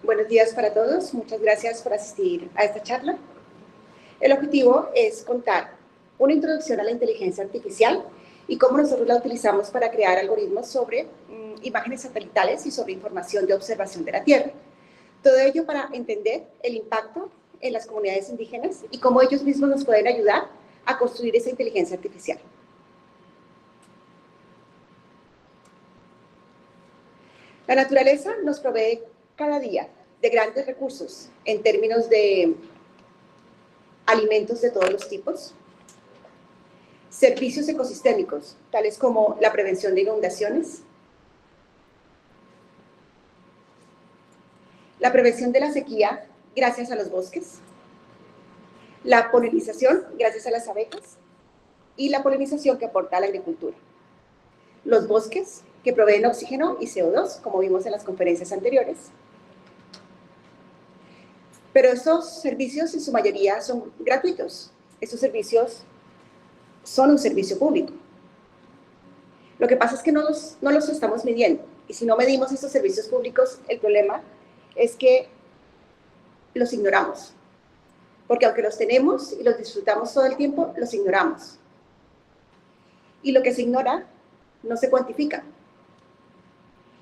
Buenos días para todos. Muchas gracias por asistir a esta charla. El objetivo es contar una introducción a la inteligencia artificial y cómo nosotros la utilizamos para crear algoritmos sobre imágenes satelitales y sobre información de observación de la Tierra. Todo ello para entender el impacto en las comunidades indígenas y cómo ellos mismos nos pueden ayudar a construir esa inteligencia artificial. La naturaleza nos provee cada día de grandes recursos en términos de alimentos de todos los tipos, servicios ecosistémicos, tales como la prevención de inundaciones, la prevención de la sequía gracias a los bosques, la polinización gracias a las abejas y la polinización que aporta a la agricultura, los bosques que proveen oxígeno y CO2, como vimos en las conferencias anteriores. Pero estos servicios en su mayoría son gratuitos. Estos servicios son un servicio público. Lo que pasa es que no los estamos midiendo. Y si no medimos estos servicios públicos, el problema es que los ignoramos. Porque aunque los tenemos y los disfrutamos todo el tiempo, los ignoramos. Y lo que se ignora no se cuantifica.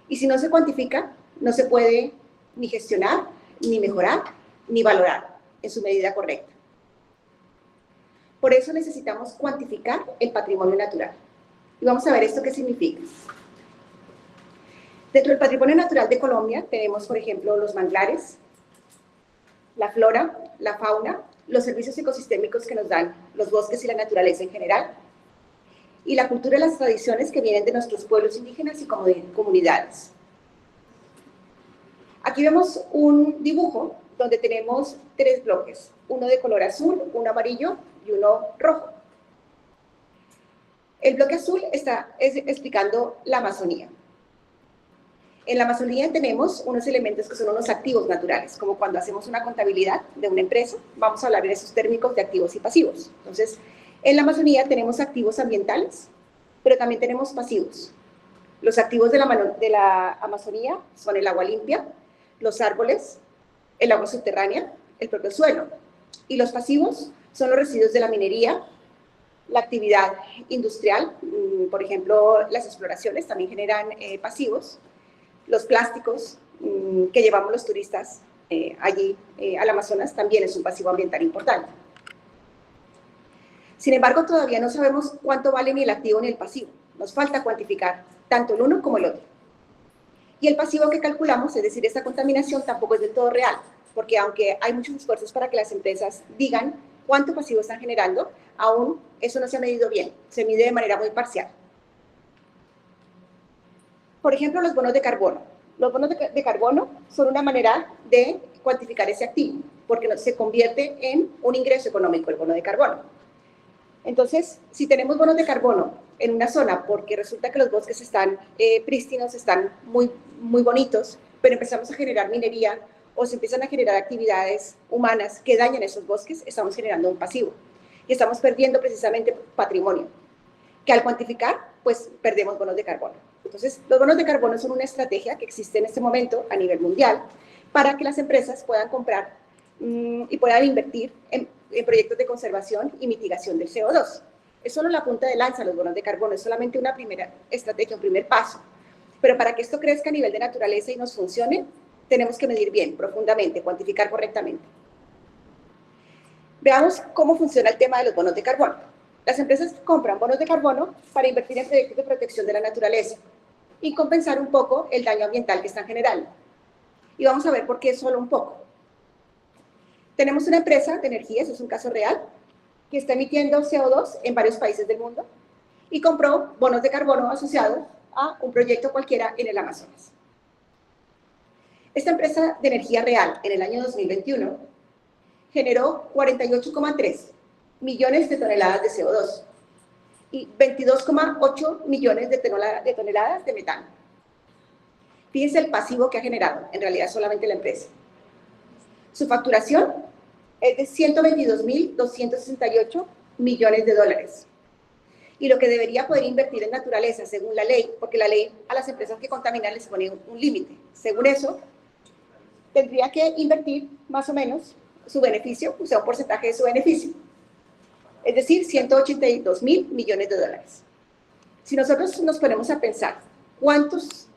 Y si no se cuantifica, no se puede ni gestionar, ni mejorar, ni valorar en su medida correcta. Por eso necesitamos cuantificar el patrimonio natural. Y vamos a ver esto qué significa. Dentro del patrimonio natural de Colombia tenemos, por ejemplo, los manglares, la flora, la fauna, los servicios ecosistémicos que nos dan los bosques y la naturaleza en general, y la cultura y las tradiciones que vienen de nuestros pueblos indígenas y comunidades. Aquí vemos un dibujo donde tenemos tres bloques, uno de color azul, uno amarillo y uno rojo. El bloque azul está explicando la Amazonía. En la Amazonía tenemos unos elementos que son unos activos naturales, como cuando hacemos una contabilidad de una empresa, vamos a hablar de esos térmicos de activos y pasivos. Entonces, en la Amazonía tenemos activos ambientales, pero también tenemos pasivos. Los activos de la Amazonía son el agua limpia, los árboles, el agua subterránea, el propio suelo. Y los pasivos son los residuos de la minería, la actividad industrial, por ejemplo, las exploraciones también generan pasivos, los plásticos que llevamos los turistas allí al Amazonas también es un pasivo ambiental importante. Sin embargo, todavía no sabemos cuánto vale ni el activo ni el pasivo. Nos falta cuantificar tanto el uno como el otro. Y el pasivo que calculamos, es decir, esta contaminación, tampoco es del todo real, porque aunque hay muchos esfuerzos para que las empresas digan cuánto pasivo están generando, aún eso no se ha medido bien, se mide de manera muy parcial. Por ejemplo, los bonos de carbono. Los bonos de carbono son una manera de cuantificar ese activo, porque se convierte en un ingreso económico el bono de carbono. Entonces, si tenemos bonos de carbono en una zona, porque resulta que los bosques están prístinos, están muy bonitos, pero empezamos a generar minería o se empiezan a generar actividades humanas que dañan esos bosques, estamos generando un pasivo y estamos perdiendo precisamente patrimonio, que al cuantificar, pues perdemos bonos de carbono. Entonces, los bonos de carbono son una estrategia que existe en este momento a nivel mundial para que las empresas puedan comprar y puedan invertir en proyectos de conservación y mitigación del CO2. Es solo la punta de lanza los bonos de carbono, es solamente una primera estrategia, un primer paso. Pero para que esto crezca a nivel de naturaleza y nos funcione, tenemos que medir bien, profundamente, cuantificar correctamente. Veamos cómo funciona el tema de los bonos de carbono. Las empresas compran bonos de carbono para invertir en proyectos de protección de la naturaleza y compensar un poco el daño ambiental que están generando. Y vamos a ver por qué solo un poco. Tenemos una empresa de energía, eso es un caso real, que está emitiendo CO2 en varios países del mundo y compró bonos de carbono asociados a un proyecto cualquiera en el Amazonas. Esta empresa de energía real en el año 2021 generó 48,3 millones de toneladas de CO2 y 22,8 millones de toneladas de metano. Fíjense el pasivo que ha generado, en realidad solamente la empresa. Su facturación es de 122.268 millones de dólares. Y lo que debería poder invertir en naturaleza, según la ley, porque la ley a las empresas que contaminan les pone un límite. Según eso, tendría que invertir más o menos su beneficio, o sea, un porcentaje de su beneficio. Es decir, 182.000 millones de dólares. Si nosotros nos ponemos a pensar cuántas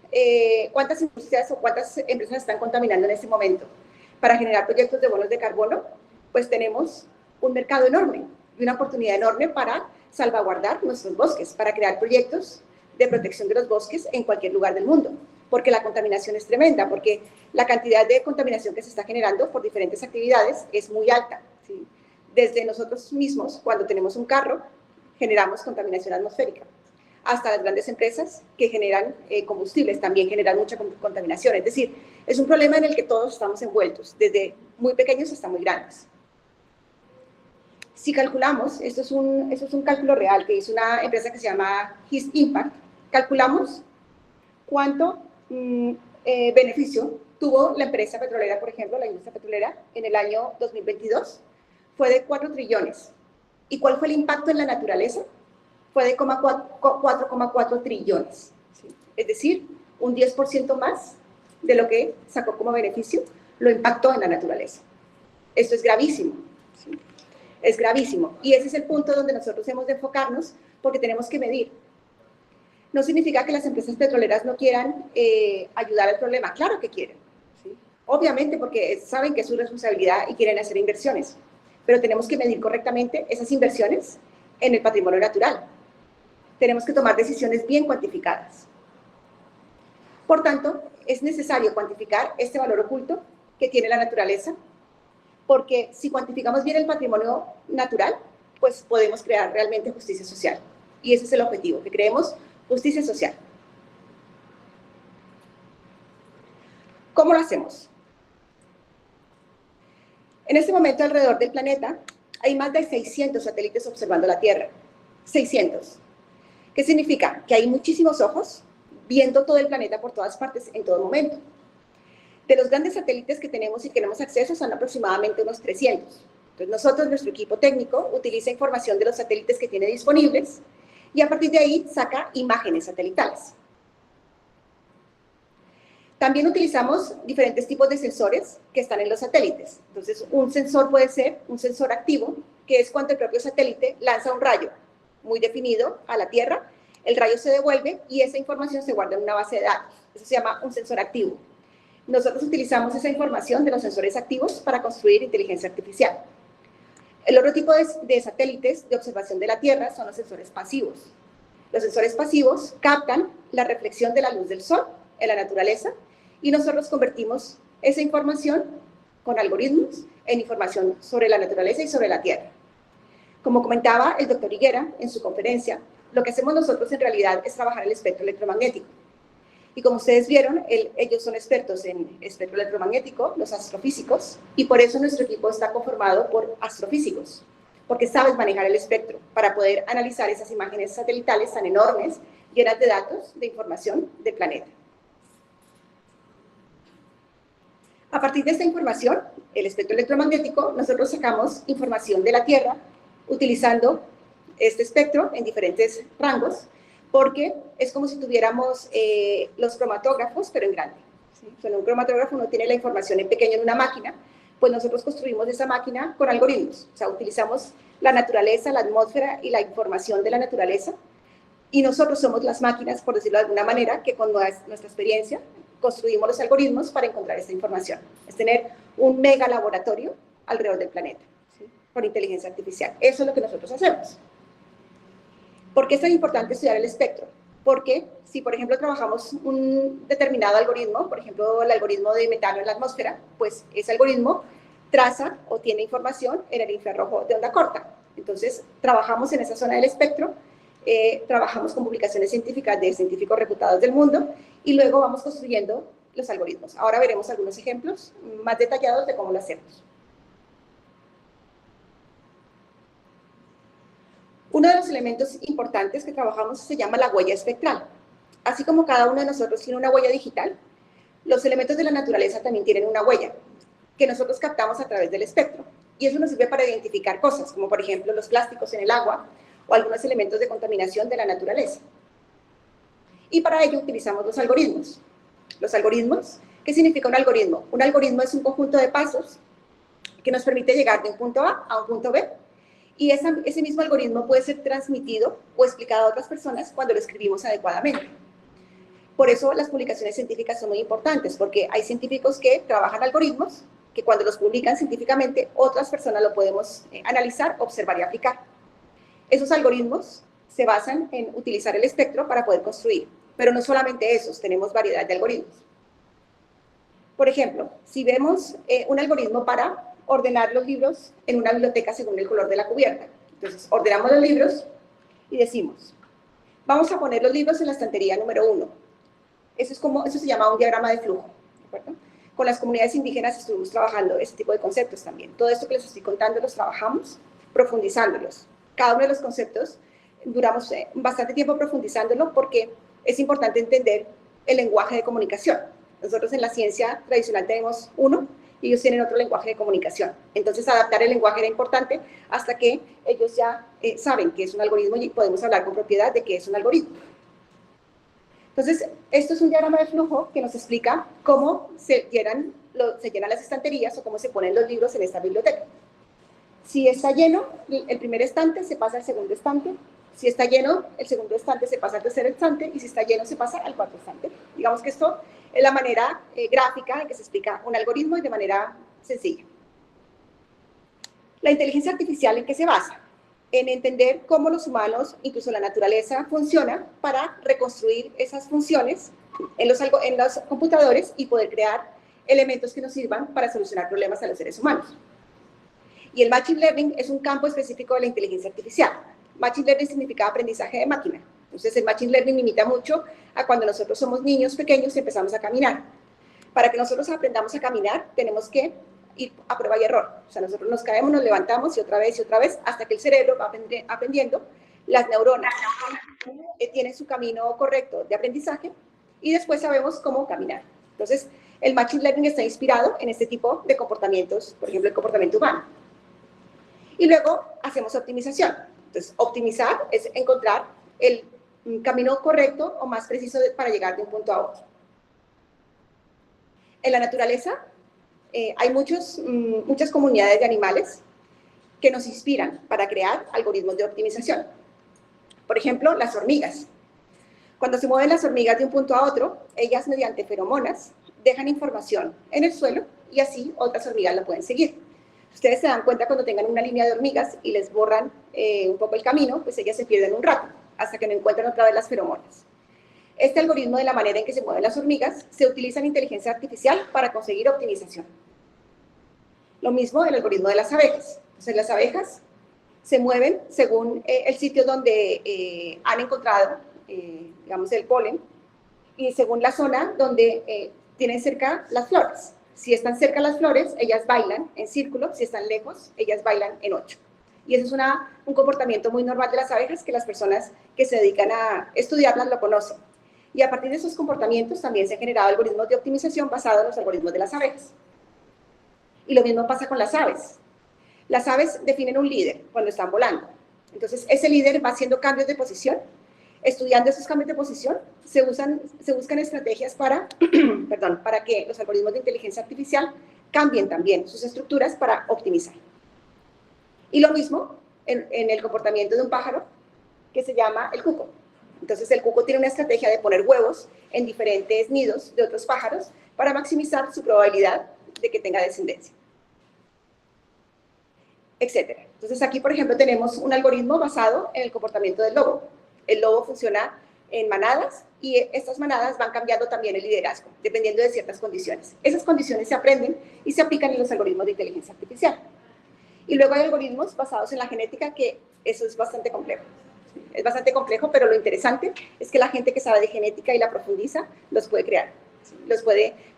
industrias o cuántas empresas están contaminando en este momento para generar proyectos de bonos de carbono, pues tenemos un mercado enorme y una oportunidad enorme para salvaguardar nuestros bosques, para crear proyectos de protección de los bosques en cualquier lugar del mundo, porque la contaminación es tremenda, porque la cantidad de contaminación que se está generando por diferentes actividades es muy alta, ¿sí? Desde nosotros mismos, cuando tenemos un carro, generamos contaminación atmosférica, hasta las grandes empresas que generan combustibles también generan mucha contaminación. Es decir, es un problema en el que todos estamos envueltos, desde muy pequeños hasta muy grandes. Si calculamos, esto es un cálculo real que hizo una empresa que se llama His Impact, calculamos cuánto beneficio tuvo la empresa petrolera, por ejemplo, la industria petrolera, en el año 2022, fue de 4 trillones. ¿Y cuál fue el impacto en la naturaleza? Fue de 4,4 trillones. ¿Sí? Es decir, un 10% más de lo que sacó como beneficio, lo impactó en la naturaleza. Esto es gravísimo. ¿Sí? Es gravísimo. Y ese es el punto donde nosotros hemos de enfocarnos, porque tenemos que medir. No significa que las empresas petroleras no quieran ayudar al problema. Claro que quieren. ¿Sí? Obviamente, porque saben que es su responsabilidad y quieren hacer inversiones. Pero tenemos que medir correctamente esas inversiones en el patrimonio natural. Tenemos que tomar decisiones bien cuantificadas. Por tanto, es necesario cuantificar este valor oculto que tiene la naturaleza, porque si cuantificamos bien el patrimonio natural, pues podemos crear realmente justicia social. Y ese es el objetivo, que creemos justicia social. ¿Cómo lo hacemos? En este momento, alrededor del planeta, hay más de 600 satélites observando la Tierra. 600. ¿Qué significa? Que hay muchísimos ojos viendo todo el planeta por todas partes, en todo momento. De los grandes satélites que tenemos y que tenemos acceso son aproximadamente unos 300. Entonces nosotros, nuestro equipo técnico, utiliza información de los satélites que tiene disponibles y a partir de ahí saca imágenes satelitales. También utilizamos diferentes tipos de sensores que están en los satélites. Entonces, un sensor puede ser un sensor activo, que es cuando el propio satélite lanza un rayo muy definido a la Tierra, el rayo se devuelve y esa información se guarda en una base de datos. Eso se llama un sensor activo. Nosotros utilizamos esa información de los sensores activos para construir inteligencia artificial. El otro tipo de satélites de observación de la Tierra son los sensores pasivos. Los sensores pasivos captan la reflexión de la luz del sol en la naturaleza y nosotros convertimos esa información con algoritmos en información sobre la naturaleza y sobre la Tierra. Como comentaba el doctor Higuera en su conferencia, lo que hacemos nosotros en realidad es trabajar el espectro electromagnético. Y como ustedes vieron, ellos son expertos en espectro electromagnético, los astrofísicos, y por eso nuestro equipo está conformado por astrofísicos, porque saben manejar el espectro para poder analizar esas imágenes satelitales tan enormes, llenas de datos, de información del planeta. A partir de esta información, el espectro electromagnético, nosotros sacamos información de la Tierra utilizando este espectro en diferentes rangos, porque es como si tuviéramos los cromatógrafos, pero en grande. ¿Sí? En un cromatógrafo uno tiene la información en pequeño en una máquina, pues nosotros construimos esa máquina con algoritmos. O sea, utilizamos la naturaleza, la atmósfera y la información de la naturaleza, y nosotros somos las máquinas, por decirlo de alguna manera, que con nuestra experiencia construimos los algoritmos para encontrar esta información. Es tener un mega laboratorio alrededor del planeta, ¿sí? Por inteligencia artificial. Eso es lo que nosotros hacemos. ¿Por qué es tan importante estudiar el espectro? Porque si, por ejemplo, trabajamos un determinado algoritmo, por ejemplo, el algoritmo de metano en la atmósfera, pues ese algoritmo traza o tiene información en el infrarrojo de onda corta. Entonces, trabajamos en esa zona del espectro, trabajamos con publicaciones científicas de científicos reputados del mundo y luego vamos construyendo los algoritmos. Ahora veremos algunos ejemplos más detallados de cómo lo hacemos. Uno de los elementos importantes que trabajamos se llama la huella espectral. Así como cada uno de nosotros tiene una huella digital, los elementos de la naturaleza también tienen una huella que nosotros captamos a través del espectro. Y eso nos sirve para identificar cosas, como por ejemplo los plásticos en el agua o algunos elementos de contaminación de la naturaleza. Y para ello utilizamos los algoritmos. Los algoritmos ¿Qué significa un algoritmo? Un algoritmo es un conjunto de pasos que nos permite llegar de un punto A a un punto B, y ese mismo algoritmo puede ser transmitido o explicado a otras personas cuando lo escribimos adecuadamente. Por eso las publicaciones científicas son muy importantes, porque hay científicos que trabajan algoritmos que cuando los publican científicamente, otras personas lo podemos analizar, observar y aplicar. Esos algoritmos se basan en utilizar el espectro para poder construir, pero no solamente esos, tenemos variedad de algoritmos. Por ejemplo, si vemos un algoritmo para ordenar los libros en una biblioteca según el color de la cubierta. Entonces, ordenamos los libros y decimos, vamos a poner los libros en la estantería número 1. Eso se llama un diagrama de flujo, ¿de acuerdo? Con las comunidades indígenas estuvimos trabajando ese tipo de conceptos también. Todo esto que les estoy contando los trabajamos profundizándolos. Cada uno de los conceptos duramos bastante tiempo profundizándolo porque es importante entender el lenguaje de comunicación. Nosotros en la ciencia tradicional tenemos uno y ellos tienen otro lenguaje de comunicación. Entonces, adaptar el lenguaje era importante hasta que ellos ya saben que es un algoritmo y podemos hablar con propiedad de que es un algoritmo. Entonces, esto es un diagrama de flujo que nos explica cómo se llenan las estanterías o cómo se ponen los libros en esta biblioteca. Si está lleno, el primer estante se pasa al segundo estante. Si está lleno, el segundo estante se pasa al tercer estante, y si está lleno, se pasa al cuarto estante. Digamos que esto es la manera gráfica en que se explica un algoritmo y de manera sencilla. La inteligencia artificial, ¿en qué se basa? En entender cómo los humanos, incluso la naturaleza, funciona para reconstruir esas funciones en los computadores y poder crear elementos que nos sirvan para solucionar problemas a los seres humanos. Y el Machine Learning es un campo específico de la inteligencia artificial. Machine Learning significa aprendizaje de máquina. Entonces, el Machine Learning imita mucho a cuando nosotros somos niños pequeños y empezamos a caminar. Para que nosotros aprendamos a caminar, tenemos que ir a prueba y error. O sea, nosotros nos caemos, nos levantamos y otra vez, hasta que el cerebro va aprendiendo. Las neuronas tienen su camino correcto de aprendizaje y después sabemos cómo caminar. Entonces, el Machine Learning está inspirado en este tipo de comportamientos, por ejemplo, el comportamiento humano. Y luego hacemos optimización. Entonces, optimizar es encontrar el camino correcto o más preciso para llegar de un punto a otro. En la naturaleza hay muchas comunidades de animales que nos inspiran para crear algoritmos de optimización. Por ejemplo, las hormigas. Cuando se mueven las hormigas de un punto a otro, ellas mediante feromonas dejan información en el suelo y así otras hormigas la pueden seguir. Ustedes se dan cuenta cuando tengan una línea de hormigas y les borran un poco el camino, pues ellas se pierden un rato, hasta que no encuentran otra vez las feromonas. Este algoritmo, de la manera en que se mueven las hormigas, se utiliza en inteligencia artificial para conseguir optimización. Lo mismo el algoritmo de las abejas. Entonces, las abejas se mueven según el sitio donde han encontrado, digamos, el polen, y según la zona donde tienen cerca las flores. Si están cerca las flores, ellas bailan en círculo. Si están lejos, ellas bailan en 8. Y ese es un comportamiento muy normal de las abejas que las personas que se dedican a estudiarlas lo conocen. Y a partir de esos comportamientos también se han generado algoritmos de optimización basados en los algoritmos de las abejas. Y lo mismo pasa con las aves. Las aves definen un líder cuando están volando. Entonces, ese líder va haciendo cambios de posición. Estudiando esos cambios de posición, se buscan estrategias para que los algoritmos de inteligencia artificial cambien también sus estructuras para optimizar. Y lo mismo en el comportamiento de un pájaro que se llama el cuco. Entonces, el cuco tiene una estrategia de poner huevos en diferentes nidos de otros pájaros para maximizar su probabilidad de que tenga descendencia, etc. Entonces, aquí, por ejemplo, tenemos un algoritmo basado en el comportamiento del lobo. El lobo funciona en manadas y estas manadas van cambiando también el liderazgo, dependiendo de ciertas condiciones. Esas condiciones se aprenden y se aplican en los algoritmos de inteligencia artificial. Y luego hay algoritmos basados en la genética, que eso es bastante complejo. Es bastante complejo, pero lo interesante es que la gente que sabe de genética y la profundiza, los puede crear.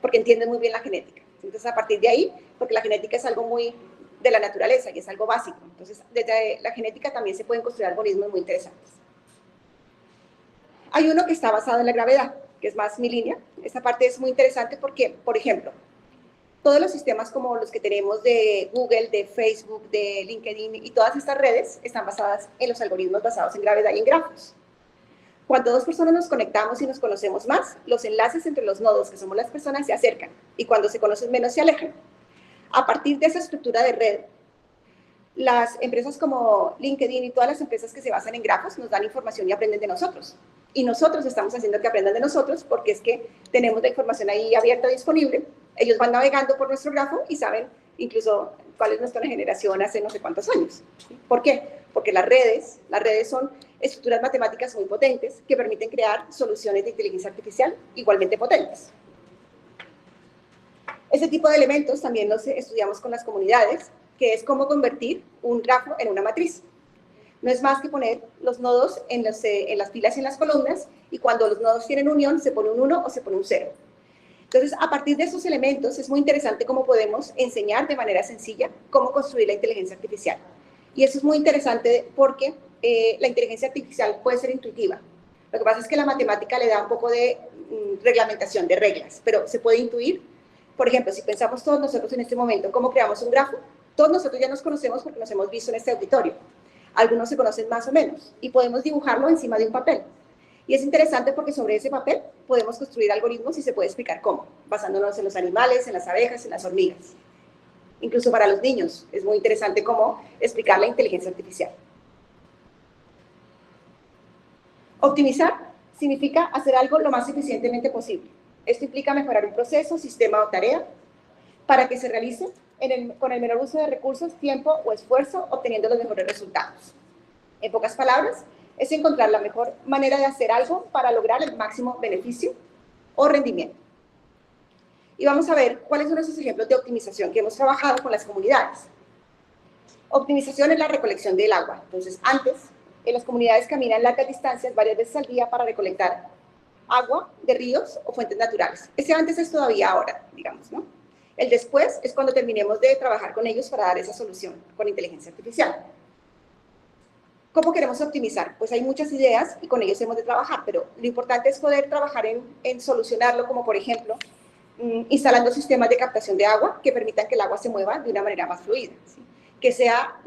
Porque entienden muy bien la genética. Entonces, a partir de ahí, porque la genética es algo muy de la naturaleza y es algo básico. Entonces, desde la genética también se pueden construir algoritmos muy interesantes. Hay uno que está basado en la gravedad, que es más mi línea. Esta parte es muy interesante porque, por ejemplo, todos los sistemas como los que tenemos de Google, de Facebook, de LinkedIn y todas estas redes están basadas en los algoritmos basados en gravedad y en grafos. Cuando dos personas nos conectamos y nos conocemos más, los enlaces entre los nodos, que somos las personas, se acercan, y cuando se conocen menos, se alejan. A partir de esa estructura de red, las empresas como LinkedIn y todas las empresas que se basan en grafos nos dan información y aprenden de nosotros. Y nosotros estamos haciendo que aprendan de nosotros porque es que tenemos la información ahí abierta, disponible. Ellos van navegando por nuestro grafo y saben incluso cuál es nuestra generación hace no sé cuántos años. ¿Por qué? Porque las redes son estructuras matemáticas muy potentes que permiten crear soluciones de inteligencia artificial igualmente potentes. Ese tipo de elementos también los estudiamos con las comunidades, que es cómo convertir un grafo en una matriz. No es más que poner los nodos en las filas y en las columnas, y cuando los nodos tienen unión, se pone un 1 o se pone un 0. Entonces, a partir de esos elementos, es muy interesante cómo podemos enseñar de manera sencilla cómo construir la inteligencia artificial. Y eso es muy interesante porque la inteligencia artificial puede ser intuitiva. Lo que pasa es que la matemática le da un poco de reglamentación, de reglas, pero se puede intuir. Por ejemplo, si pensamos todos nosotros en este momento cómo creamos un grafo, todos nosotros ya nos conocemos porque nos hemos visto en este auditorio. Algunos se conocen más o menos y podemos dibujarlo encima de un papel. Y es interesante porque sobre ese papel podemos construir algoritmos y se puede explicar cómo, basándonos en los animales, en las abejas, en las hormigas. Incluso para los niños es muy interesante cómo explicar la inteligencia artificial. Optimizar significa hacer algo lo más eficientemente posible. Esto implica mejorar un proceso, sistema o tarea para que se realice con el menor uso de recursos, tiempo o esfuerzo, obteniendo los mejores resultados. En pocas palabras, es encontrar la mejor manera de hacer algo para lograr el máximo beneficio o rendimiento. Y vamos a ver cuáles son esos ejemplos de optimización que hemos trabajado con las comunidades. Optimización es la recolección del agua. Entonces, antes, en las comunidades caminan largas distancias varias veces al día para recolectar agua de ríos o fuentes naturales. Ese antes es todavía ahora, digamos, ¿no? El después es cuando terminemos de trabajar con ellos para dar esa solución con inteligencia artificial. ¿Cómo queremos optimizar? Pues hay muchas ideas y con ellos hemos de trabajar, pero lo importante es poder trabajar en solucionarlo, como por ejemplo, instalando sistemas de captación de agua que permitan que el agua se mueva de una manera más fluida, ¿sí? Que sea,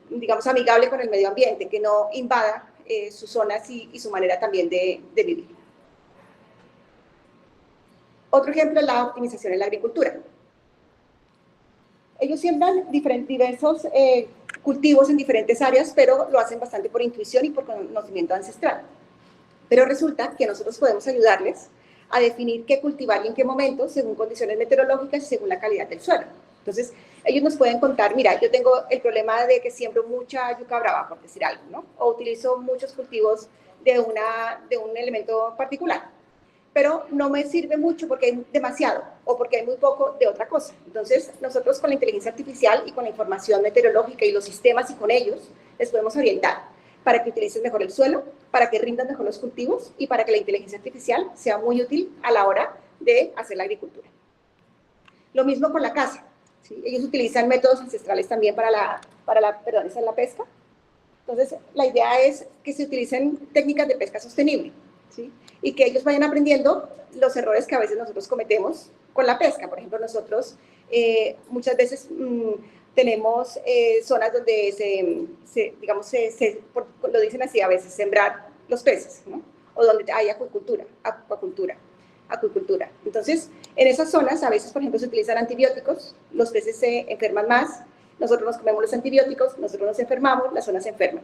digamos, amigable con el medio ambiente, que no invada sus zonas y su manera también de vivir. Otro ejemplo es la optimización en la agricultura. Ellos siembran diversos cultivos en diferentes áreas, pero lo hacen bastante por intuición y por conocimiento ancestral. Pero resulta que nosotros podemos ayudarles a definir qué cultivar y en qué momento, según condiciones meteorológicas y según la calidad del suelo. Entonces, ellos nos pueden contar, mira, yo tengo el problema de que siembro mucha yuca brava, por decir algo, ¿no? O utilizo muchos cultivos de un elemento particular, pero no me sirve mucho porque hay demasiado o porque hay muy poco de otra cosa. Entonces, nosotros con la inteligencia artificial y con la información meteorológica y los sistemas y con ellos, les podemos orientar para que utilicen mejor el suelo, para que rindan mejor los cultivos y para que la inteligencia artificial sea muy útil a la hora de hacer la agricultura. Lo mismo con la caza, ¿sí? Ellos utilizan métodos ancestrales también para la pesca. Entonces, la idea es que se utilicen técnicas de pesca sostenible, ¿sí? Y que ellos vayan aprendiendo los errores que a veces nosotros cometemos con la pesca. Por ejemplo, nosotros muchas veces tenemos zonas donde lo dicen así a veces, sembrar los peces, ¿no? O donde hay acuicultura. Entonces, en esas zonas a veces, por ejemplo, se utilizan antibióticos, los peces se enferman más, nosotros nos comemos los antibióticos, nosotros nos enfermamos, las zonas se enferman.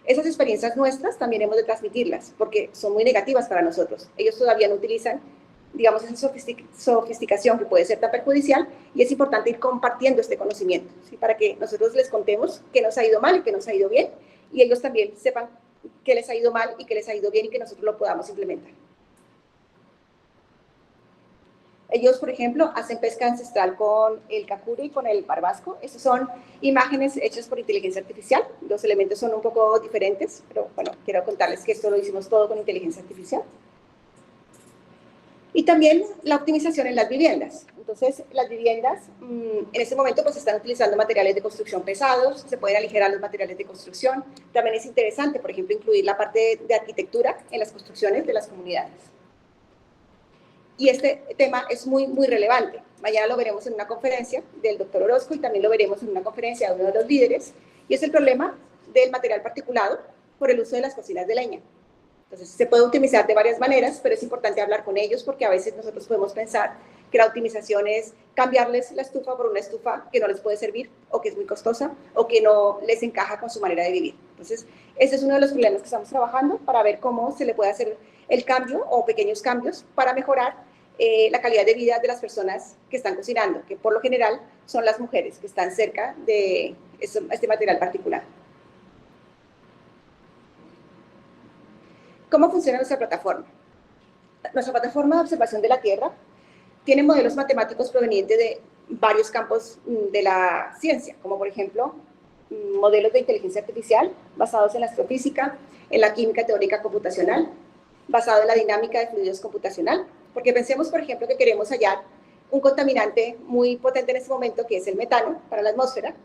Esas experiencias nuestras también hemos de transmitirlas, porque son muy negativas para nosotros. Ellos todavía no utilizan, digamos, esa sofisticación que puede ser tan perjudicial, y es importante ir compartiendo este conocimiento, ¿sí? Para que nosotros les contemos qué nos ha ido mal y qué nos ha ido bien, y ellos también sepan qué les ha ido mal y qué les ha ido bien y que nosotros lo podamos implementar. Ellos, por ejemplo, hacen pesca ancestral con el cacuro y con el barbasco. Estas son imágenes hechas por inteligencia artificial. Los elementos son un poco diferentes, pero bueno, quiero contarles que esto lo hicimos todo con inteligencia artificial. Y también la optimización en las viviendas. Entonces, las viviendas en este momento pues están utilizando materiales de construcción pesados, se pueden aligerar los materiales de construcción. También es interesante, por ejemplo, incluir la parte de arquitectura en las construcciones de las comunidades. Y este tema es muy, muy relevante. Mañana lo veremos en una conferencia del doctor Orozco y también lo veremos en una conferencia de uno de los líderes, y es el problema del material particulado por el uso de las cocinas de leña. Entonces, se puede optimizar de varias maneras, pero es importante hablar con ellos porque a veces nosotros podemos pensar que la optimización es cambiarles la estufa por una estufa que no les puede servir o que es muy costosa o que no les encaja con su manera de vivir. Entonces, ese es uno de los problemas que estamos trabajando para ver cómo se le puede hacer el cambio o pequeños cambios para mejorar la calidad de vida de las personas que están cocinando, que por lo general son las mujeres que están cerca de este material particular. ¿Cómo funciona nuestra plataforma? Nuestra plataforma de observación de la Tierra tiene modelos matemáticos provenientes de varios campos de la ciencia, como por ejemplo, modelos de inteligencia artificial basados en la astrofísica, en la química teórica computacional, basado en la dinámica de fluidos computacional, porque pensemos, por ejemplo, que queremos hallar un contaminante muy potente en este momento, que es el metano para la atmósfera.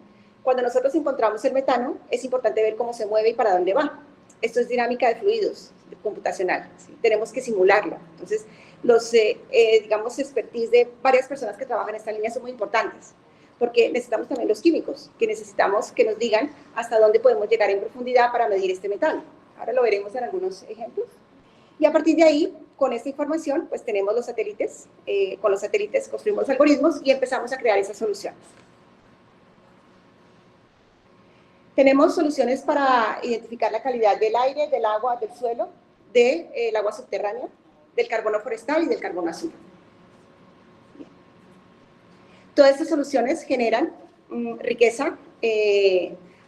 Cuando nosotros encontramos el metano, es importante ver cómo se mueve y para dónde va. Esto es dinámica de fluidos computacional, ¿sí? Tenemos que simularlo. Entonces, los, digamos, expertise de varias personas que trabajan en esta línea son muy importantes, porque necesitamos también los químicos, que necesitamos que nos digan hasta dónde podemos llegar en profundidad para medir este metano. Ahora lo veremos en algunos ejemplos. Y a partir de ahí, con esta información, pues tenemos los satélites, con los satélites construimos algoritmos y empezamos a crear esas soluciones. Tenemos soluciones para identificar la calidad del aire, del agua, del suelo, del agua subterránea, del carbono forestal y del carbono azul. Bien. Todas estas soluciones generan riqueza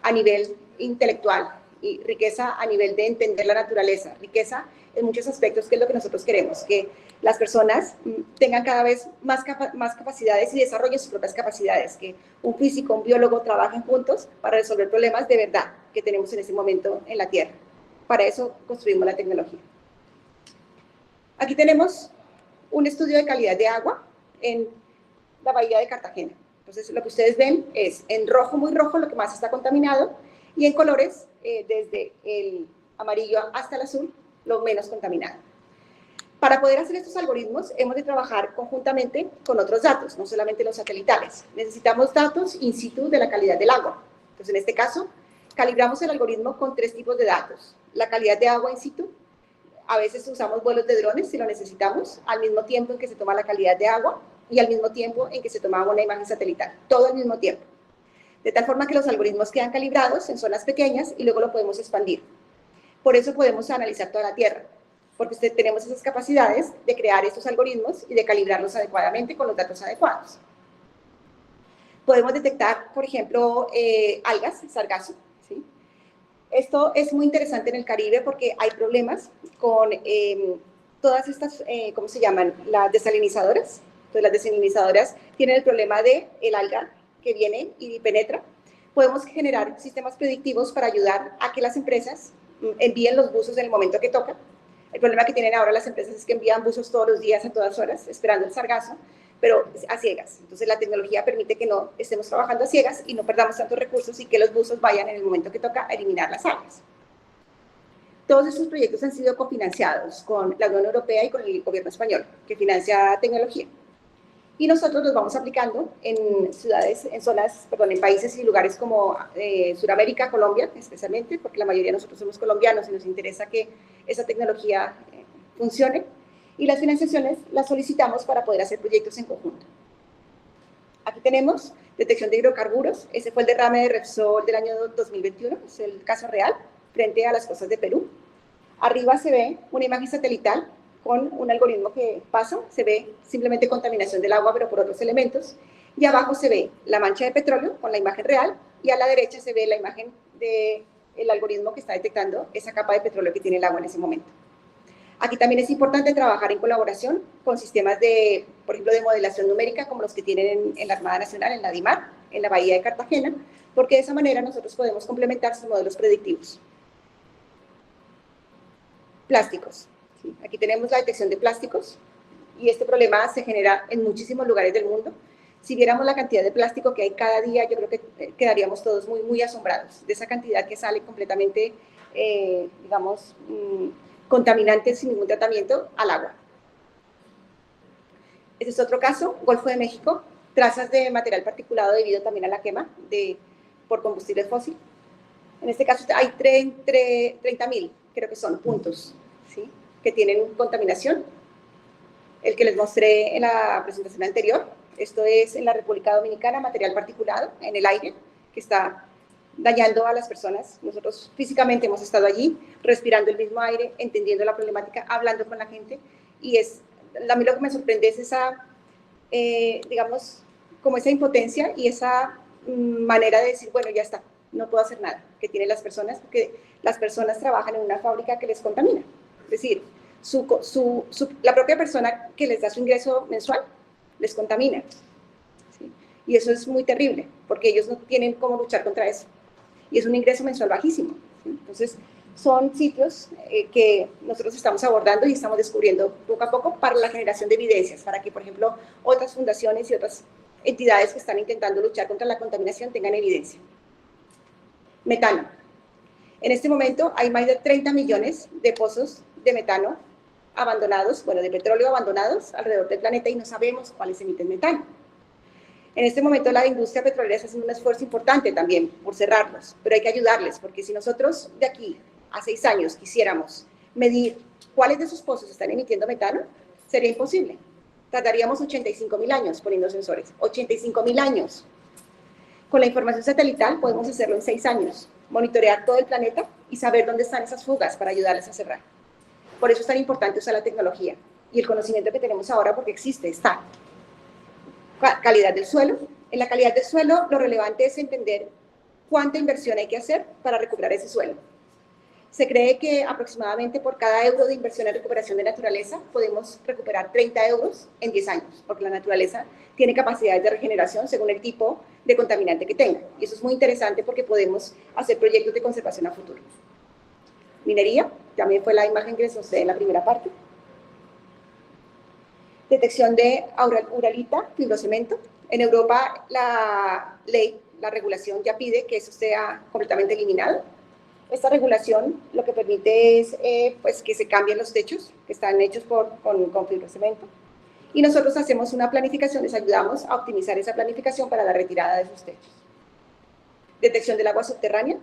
a nivel intelectual y riqueza a nivel de entender la naturaleza, riqueza en muchos aspectos, que es lo que nosotros queremos, que las personas tengan cada vez más capacidades y desarrollen sus propias capacidades, que un físico, un biólogo trabajen juntos para resolver problemas de verdad que tenemos en este momento en la Tierra. Para eso construimos la tecnología. Aquí tenemos un estudio de calidad de agua en la bahía de Cartagena. Entonces, lo que ustedes ven es en rojo, muy rojo, lo que más está contaminado, y en colores, desde el amarillo hasta el azul, lo menos contaminado. Para poder hacer estos algoritmos, hemos de trabajar conjuntamente con otros datos, no solamente los satelitales. Necesitamos datos in situ de la calidad del agua. Entonces, en este caso, calibramos el algoritmo con 3 tipos de datos. La calidad de agua in situ, a veces usamos vuelos de drones si lo necesitamos, al mismo tiempo en que se toma la calidad de agua y al mismo tiempo en que se toma una imagen satelital, todo al mismo tiempo. De tal forma que los algoritmos quedan calibrados en zonas pequeñas y luego lo podemos expandir. Por eso podemos analizar toda la Tierra, porque tenemos esas capacidades de crear estos algoritmos y de calibrarlos adecuadamente con los datos adecuados. Podemos detectar, por ejemplo, algas, sargazo, ¿sí? Esto es muy interesante en el Caribe porque hay problemas con todas estas, ¿cómo se llaman? Las desalinizadoras. Entonces, las desalinizadoras tienen el problema de el alga que viene y penetra. Podemos generar sistemas predictivos para ayudar a que las empresas envíen los buzos en el momento que toca. El problema que tienen ahora las empresas es que envían buzos todos los días, a todas horas, esperando el sargazo, pero a ciegas. Entonces, la tecnología permite que no estemos trabajando a ciegas y no perdamos tantos recursos y que los buzos vayan en el momento que toca a eliminar las algas. Todos estos proyectos han sido cofinanciados con la Unión Europea y con el gobierno español, que financia tecnología. Y nosotros los vamos aplicando en ciudades, en zonas, perdón, en países y lugares como Sudamérica, Colombia, especialmente, porque la mayoría de nosotros somos colombianos y nos interesa que esa tecnología funcione. Y las financiaciones las solicitamos para poder hacer proyectos en conjunto. Aquí tenemos detección de hidrocarburos. Ese fue el derrame de Repsol del año 2021, es el caso real, frente a las costas de Perú. Arriba se ve una imagen satelital con un algoritmo que pasa, se ve simplemente contaminación del agua, pero por otros elementos, y abajo se ve la mancha de petróleo con la imagen real, y a la derecha se ve la imagen del algoritmo que está detectando esa capa de petróleo que tiene el agua en ese momento. Aquí también es importante trabajar en colaboración con sistemas de, por ejemplo, de modelación numérica, como los que tienen en la Armada Nacional, en la DIMAR, en la Bahía de Cartagena, porque de esa manera nosotros podemos complementar sus modelos predictivos. Plásticos. ¿Sí? Aquí tenemos la detección de plásticos y este problema se genera en muchísimos lugares del mundo. Si viéramos la cantidad de plástico que hay cada día, yo creo que quedaríamos todos muy, muy asombrados de esa cantidad que sale completamente, digamos, contaminante sin ningún tratamiento al agua. Este es otro caso, Golfo de México, trazas de material particulado debido también a la quema por combustible fósil. En este caso hay 30.000, creo que son puntos, ¿sí? que tienen contaminación. El que les mostré en la presentación anterior, esto es en la República Dominicana, material particulado en el aire, que está dañando a las personas. Nosotros físicamente hemos estado allí, respirando el mismo aire, entendiendo la problemática, hablando con la gente, y a mí lo que me sorprende es esa, digamos, como esa impotencia y esa manera de decir, bueno, ya está, no puedo hacer nada, que tienen las personas, porque las personas trabajan en una fábrica que les contamina. Es decir, la propia persona que les da su ingreso mensual les contamina. ¿Sí? Y eso es muy terrible, porque ellos no tienen cómo luchar contra eso. Y es un ingreso mensual bajísimo. ¿Sí? Entonces, son sitios que nosotros estamos abordando y estamos descubriendo poco a poco para la generación de evidencias, para que, por ejemplo, otras fundaciones y otras entidades que están intentando luchar contra la contaminación tengan evidencia. Metano. En este momento hay más de 30 millones de pozos de metano abandonados, bueno, de petróleo abandonados alrededor del planeta y no sabemos cuáles emiten metano. En este momento la industria petrolera está haciendo un esfuerzo importante también por cerrarlos, pero hay que ayudarles, porque si nosotros de aquí a 6 años quisiéramos medir cuáles de esos pozos están emitiendo metano, sería imposible. Tardaríamos 85.000 años poniendo sensores, 85.000 años. Con la información satelital podemos hacerlo en 6 años, monitorear todo el planeta y saber dónde están esas fugas para ayudarles a cerrar. Por eso es tan importante usar la tecnología y el conocimiento que tenemos ahora, porque existe, está. Calidad del suelo. En la calidad del suelo, lo relevante es entender cuánta inversión hay que hacer para recuperar ese suelo. Se cree que aproximadamente por cada euro de inversión en recuperación de naturaleza podemos recuperar 30 euros en 10 años, porque la naturaleza tiene capacidades de regeneración según el tipo de contaminante que tenga. Y eso es muy interesante porque podemos hacer proyectos de conservación a futuro. Minería, también fue la imagen que les mostré en la primera parte. Detección de uralita, fibrocemento. En Europa la ley, la regulación ya pide que eso sea completamente eliminado. Esta regulación lo que permite es pues que se cambien los techos que están hechos con fibrocemento. Y nosotros hacemos una planificación, les ayudamos a optimizar esa planificación para la retirada de esos techos. Detección del agua subterránea.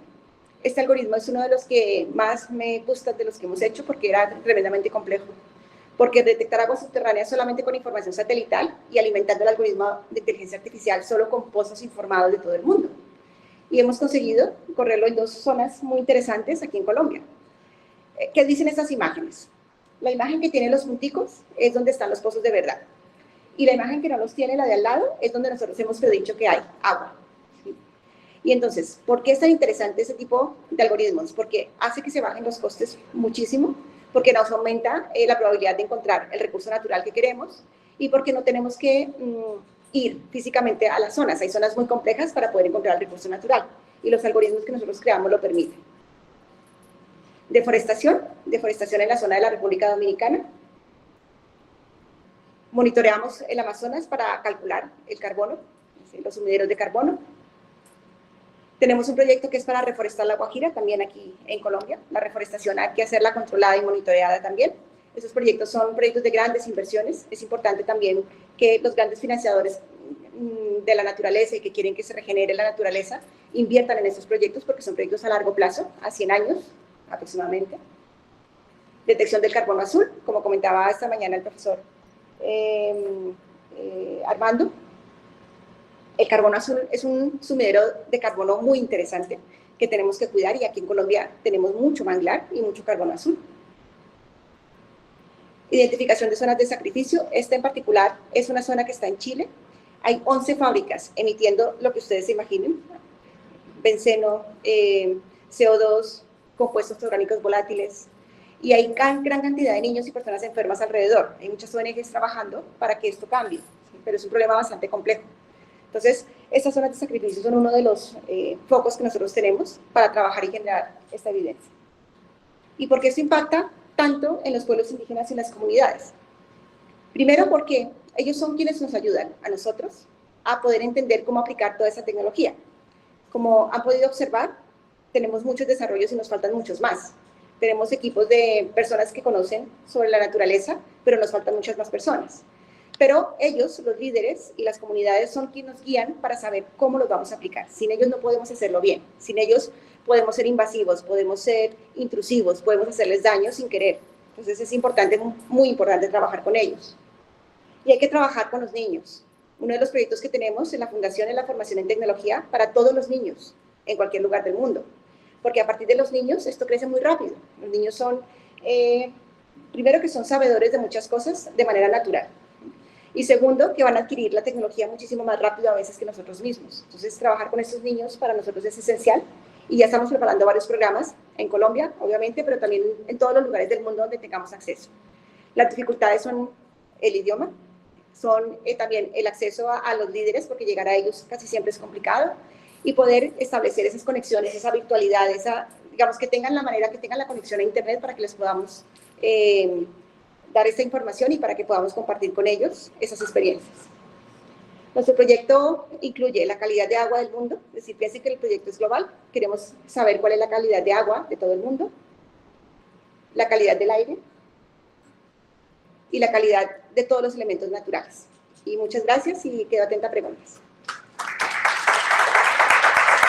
Este algoritmo es uno de los que más me gusta de los que hemos hecho porque era tremendamente complejo. Porque detectar agua subterránea solamente con información satelital y alimentando el algoritmo de inteligencia artificial solo con pozos informados de todo el mundo. Y hemos conseguido correrlo en 2 zonas muy interesantes aquí en Colombia. ¿Qué dicen estas imágenes? La imagen que tiene los punticos es donde están los pozos de verdad. Y la imagen que no los tiene, la de al lado, es donde nosotros hemos predicho que hay agua. ¿Sí? Y entonces, ¿por qué es tan interesante ese tipo de algoritmos? Porque hace que se bajen los costes muchísimo, porque nos aumenta la probabilidad de encontrar el recurso natural que queremos y porque no tenemos que ir físicamente a las zonas. Hay zonas muy complejas para poder encontrar el recurso natural y los algoritmos que nosotros creamos lo permiten. Deforestación en la zona de la República Dominicana. Monitoreamos el Amazonas para calcular el carbono, los sumideros de carbono. Tenemos un proyecto que es para reforestar la Guajira, también aquí en Colombia. La reforestación hay que hacerla controlada y monitoreada también. Esos proyectos son proyectos de grandes inversiones. Es importante también que los grandes financiadores de la naturaleza y que quieren que se regenere la naturaleza inviertan en estos proyectos porque son proyectos a largo plazo, a 100 años aproximadamente. Detección del carbono azul, como comentaba esta mañana el profesor Armando. El carbono azul es un sumidero de carbono muy interesante que tenemos que cuidar y aquí en Colombia tenemos mucho manglar y mucho carbono azul. Identificación de zonas de sacrificio. Esta en particular es una zona que está en Chile. Hay 11 fábricas emitiendo lo que ustedes se imaginen. Benceno, CO2, compuestos orgánicos volátiles. Y hay gran cantidad de niños y personas enfermas alrededor. Hay muchas ONGs trabajando para que esto cambie, ¿sí? Pero es un problema bastante complejo. Entonces, estas zonas de sacrificio son uno de los focos que nosotros tenemos para trabajar y generar esta evidencia. ¿Y por qué esto impacta tanto en los pueblos indígenas y en las comunidades? Primero porque ellos son quienes nos ayudan a nosotros a poder entender cómo aplicar toda esa tecnología. Como han podido observar, tenemos muchos desarrollos y nos faltan muchos más. Tenemos equipos de personas que conocen sobre la naturaleza, pero nos faltan muchas más personas. Pero ellos, los líderes y las comunidades, son quienes nos guían para saber cómo los vamos a aplicar. Sin ellos no podemos hacerlo bien. Sin ellos podemos ser invasivos, podemos ser intrusivos, podemos hacerles daño sin querer. Entonces es importante, muy importante trabajar con ellos. Y hay que trabajar con los niños. Uno de los proyectos que tenemos en la Fundación es la formación en tecnología para todos los niños, en cualquier lugar del mundo. Porque a partir de los niños esto crece muy rápido. Los niños son, primero que son sabedores de muchas cosas de manera natural. Y segundo, que van a adquirir la tecnología muchísimo más rápido a veces que nosotros mismos. Entonces, trabajar con estos niños para nosotros es esencial. Y ya estamos preparando varios programas en Colombia, obviamente, pero también en todos los lugares del mundo donde tengamos acceso. Las dificultades son el idioma, son también el acceso a los líderes, porque llegar a ellos casi siempre es complicado, y poder establecer esas conexiones, esa virtualidad, digamos, que tengan la manera, que tengan la conexión a Internet para que les podamos dar esta información y para que podamos compartir con ellos esas experiencias. Nuestro proyecto incluye la calidad de agua del mundo, es decir, piensen que el proyecto es global, queremos saber cuál es la calidad de agua de todo el mundo, la calidad del aire y la calidad de todos los elementos naturales. Y muchas gracias y quedo atenta a preguntas.